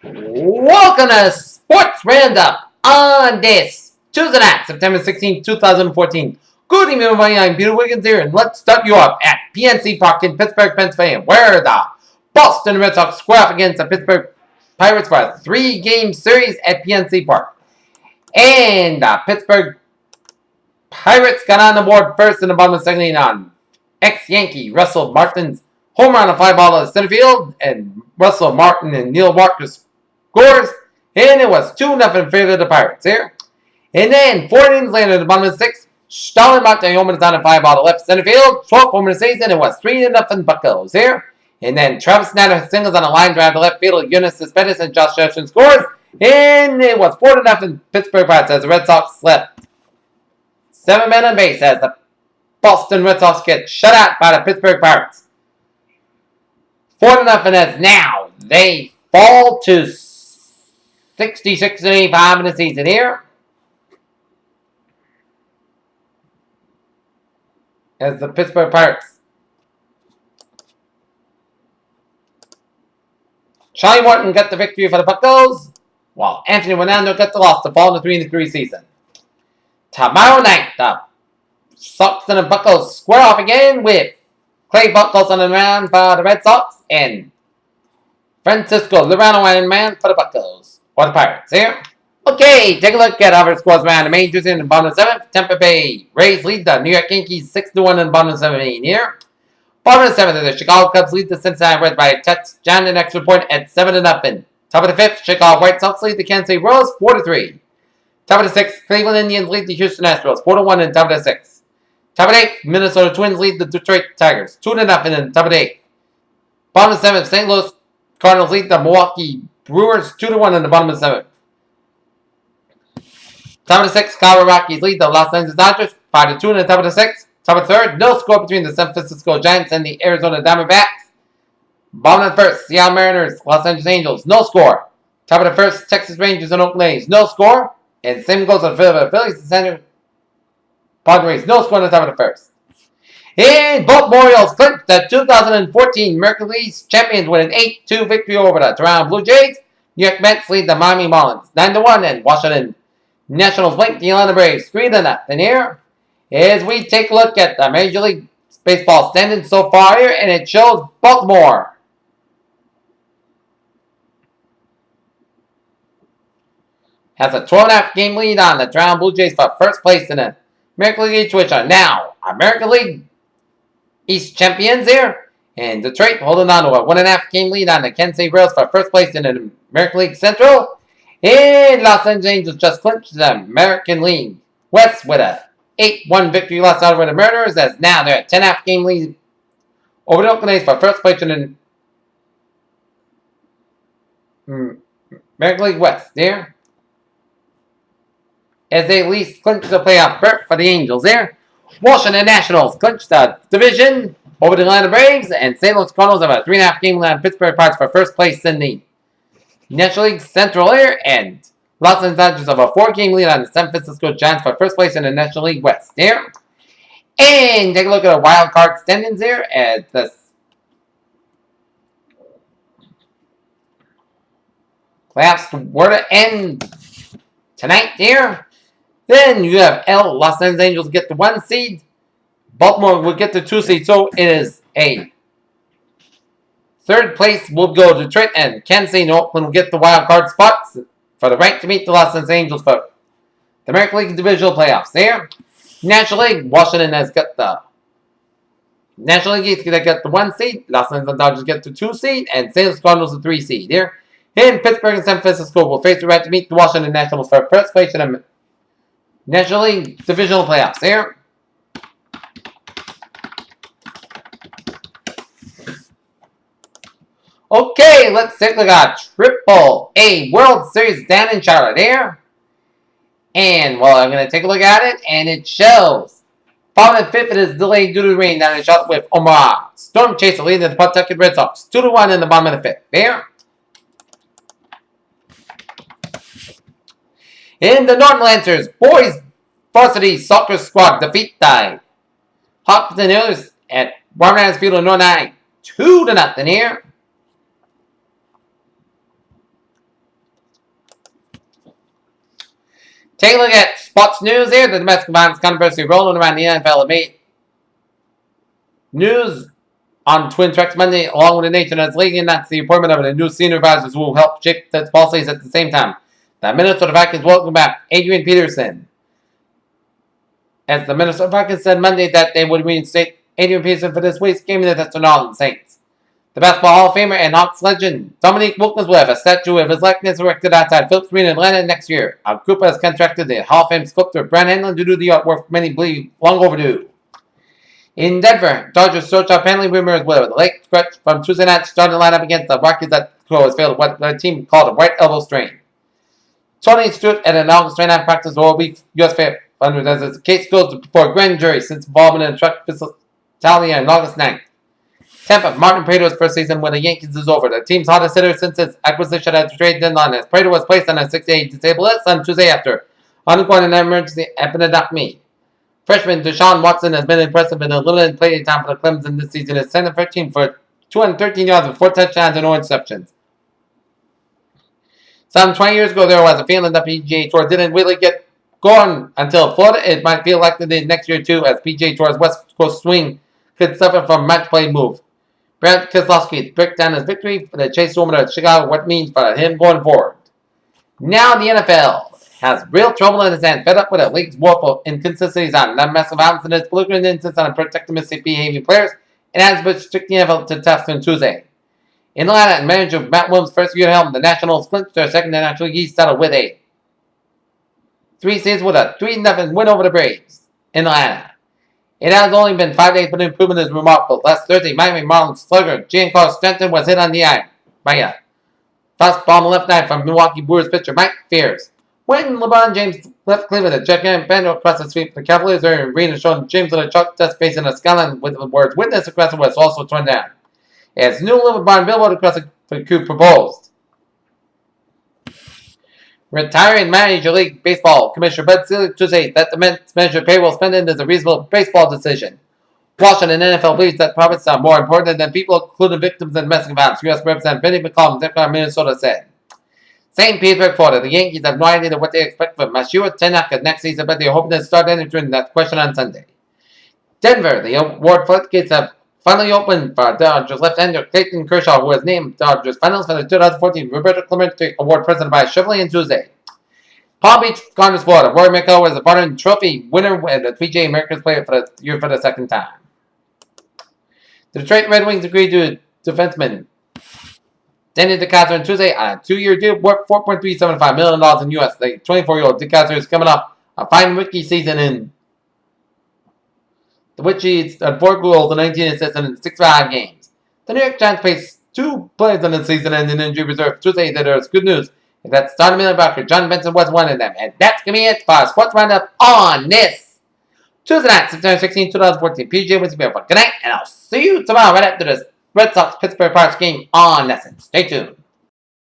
Welcome to Sports Roundup on this Tuesday night, September 16th, 2014. Good evening, everybody. I'm Peter Wiggins here, and let's start you off at PNC Park in Pittsburgh, Pennsylvania, where the Boston Red Sox square off against the Pittsburgh Pirates for a 3-game series at PNC Park. And the Pittsburgh Pirates got on the board first in the bottom of the second inning on ex-Yankee Russell Martin's home run on a fly ball to center field, and Russell Martin and Neil Walker scores, and it was 2-0 in favor of the Pirates here. And then 4 innings later, at the bottom of the 6th, Starlin Montgomery is on a fly ball to left center field, 12th home of the season. It was 3-0 Buccos here. And then Travis Snyder singles on a line drive to left field. Eunice Cespedes and Josh Jefferson scores, and it was 4-0 Pittsburgh Pirates as the Red Sox left 7 men on base as the Boston Red Sox get shut out by the Pittsburgh Pirates. 4-0 as now they fall to 66-85 in the season here. As the Pittsburgh Pirates. Charlie Morton got the victory for the Buccos, while Anthony Ronaldo got the loss to fall in the 3-3 season. Tomorrow night, the Sox and the Buccos square off again with Clay Buchholz on the mound for the Red Sox and Francisco Lirano on the mound for the Buccos, or the Pirates here. Okay, take a look at other scores around the majors in the bottom of the 7th. Tampa Bay Rays lead the New York Yankees 6-1 in the bottom of the 7th inning here. Bottom of the 7th, the Chicago Cubs lead the Cincinnati Reds by a touchdown and extra point at 7-0. Top of the 5th, Chicago White Sox lead the Kansas City Royals 4-3. Top of the 6th, Cleveland Indians lead the Houston Astros 4-1 in top of the 6th. Top of the 8th, Minnesota Twins lead the Detroit Tigers 2-0 in top of the 8th. Bottom of the 7th, St. Louis Cardinals lead the Milwaukee Brewers 2-1 in the bottom of the 7th. Top of the 6th, Colorado Rockies lead the Los Angeles Dodgers 5-2 in the top of the 6th. Top of the 3rd, no score between the San Francisco Giants and the Arizona Diamondbacks. Bottom of the 1st, Seattle Mariners, Los Angeles Angels, no score. Top of the 1st, Texas Rangers and Oakland A's, no score. And same goes for the Philadelphia Phillies and San Diego Padres, no score on the top of the 1st. And Baltimore Orioles clinched the 2014 American League champions with an 8-2 victory over the Toronto Blue Jays. New York Mets lead the Miami Marlins 9-1, and Washington Nationals blank the Atlanta Braves 3-0 here. As we take a look at the Major League Baseball standings so far here, and it shows Baltimore has a 12.5 game lead on the Toronto Blue Jays for first place in the American League East, which are now American League East champions here. And Detroit holding on to a 1.5 game lead on the Kansas City Royals for first place in the American League Central. And Los Angeles Angels just clinched the American League West with a 8-1 victory loss over the Mariners, as now they're at 10.5 game lead over the Oakland A's for first place in the American League West there. As they at least clinch the playoff berth for the Angels there. Washington Nationals clinch the division over the Atlanta Braves, and St. Louis Cardinals have a 3.5 game lead on Pittsburgh Pirates for first place in the National League Central here, and Los Angeles Dodgers have a 4-game lead on the San Francisco Giants for first place in the National League West here. And take a look at the wild card standings here as the playoffs were to end tonight here. Then you have Los Angeles Angels get the 1 seed. Baltimore will get the 2 seed. So it is a 3rd place will go to Detroit, and Kansas City and Oakland will get the wild card spots for the right to meet the Los Angeles Angels for the American League Divisional Playoffs there. National League, Washington has got the National League East get the 1 seed. Los Angeles Dodgers get the 2 seed, and St. Louis Cardinals the 3 seed here. And Pittsburgh and San Francisco will face the right to meet the Washington Nationals for first place in the National League Divisional Playoffs here. Okay, let's take a look at Triple A World Series down in Charlotte here. And, well, I'm going to take a look at it, and it shows. Bottom of the 5th, it is delayed due to rain down in Charlotte with Omaha Storm Chaser leading the Pawtucket Red Sox 2-1 in the bottom of the 5th there. In the Norton Lancers, boys varsity soccer squad defeat the Hopkinton Hilltoppers at Warner Field in Norton 2-0 here. Take a look at sports news here. The domestic violence controversy rolling around the NFL made news on Twin Tracks Monday, along with the nation as league announced the appointment of a new senior advisors who will help shape the policies at the same time. The Minnesota Vikings welcome back Adrian Peterson. As the Minnesota Vikings said Monday that they would reinstate Adrian Peterson for this week's game against the New Orleans Saints. The Basketball Hall of Famer and Hawks legend Dominique Wilkins will have a statue of his likeness erected outside Phillips Arena in Atlanta next year. A group has contracted the Hall of Fame sculptor Brad Hanlon to do the artwork many believe long overdue. In Denver, Dodgers shortstop Hanley rumors with a late stretch from Tuesday night starting lineup against the Rockies that was failed what the team called a right elbow strain. Tony Stewart at an August 29 practice all week U.S. Fair under as the case goes before a grand jury since involvement in a truck fatality on August 9th. Tampa, Martin Prado's first season with the Yankees is over. The team's hottest hitter since its acquisition at the trade deadline as Prado was placed on a 6-day disabled list on Tuesday after undergoing an emergency appendectomy. Freshman Deshaun Watson has been impressive in the limited playing time for the Clemson this season. He's 10-13 for 213 yards with 4 touchdowns and no interceptions. Some 20 years ago, there was a feeling that PGA Tour didn't really get going until Florida. It might feel like the next year too, as PGA Tour's West Coast swing could suffer from match play move. Brad Keselowski breaks down his victory for the Chase Woman of Chicago, what it means for him going forward. Now the NFL has real trouble in his hands, fed up with the league's woeful inconsistencies on non-massive violence and its belligerent insistence on protecting misbehaving players, and has been restricting the NFL to test on Tuesday. In Atlanta, manager Matt Williams' first year at helm, the Nationals clinched their second National League East title with a 3-6 with a 3-0 win over the Braves in Atlanta. It has only been 5 days, but the improvement is remarkable. Last Thursday, Miami Marlins slugger Giancarlo Stanton was hit on the eye by a fastball on the left eye from Milwaukee Brewers pitcher Mike Fears. When LeBron James left Cleveland, a gigantic band across the street for the Cavaliers arena showing James with a chalk dust facing a skyline with the words "Witness aggressive" was also torn down. As new LeBron billboard across the coup proposed. Retiring Major League Baseball Commissioner Bud Selig Tuesday that the measure payroll spending is a reasonable baseball decision. Washington NFL believes that profits are more important than people, including victims of domestic violence. U.S. Representative Benny McCollum, Democrat of Minnesota, said. St. Petersburg, Florida. The Yankees have no idea what they expect from Masahiro Tanaka next season, but they're hoping to start answering that question on Sunday. Denver, the award floodgates have finally opened for Dodgers left-hander Clayton Kershaw, who was named Dodgers finalist for the 2014 Roberto Clemente Award presented by Chevrolet on Tuesday. Palm Beach Gardens, Florida. Rory McIlroy was a Barton Trophy winner and the PGA Americas Player for the year for the second time. The Detroit Red Wings agreed to defenseman Danny DeCastro on Tuesday on a 2-year deal worth $4.375 million in U.S. The 24-year-old DeCastro is coming off a fine rookie season in which he had 4 goals and 19 assists in 65 games. The New York Giants placed 2 players on the season and in injury reserve. Tuesday that there's good news. And that's Starter Miller John Benson was one of them. And that's going to be it for our Sports Roundup on this Tuesday night, September 16, 2014. PGA Wednesday. Good night, and I'll see you tomorrow right after this Red Sox Pittsburgh Pirates game on Nesson. Stay tuned.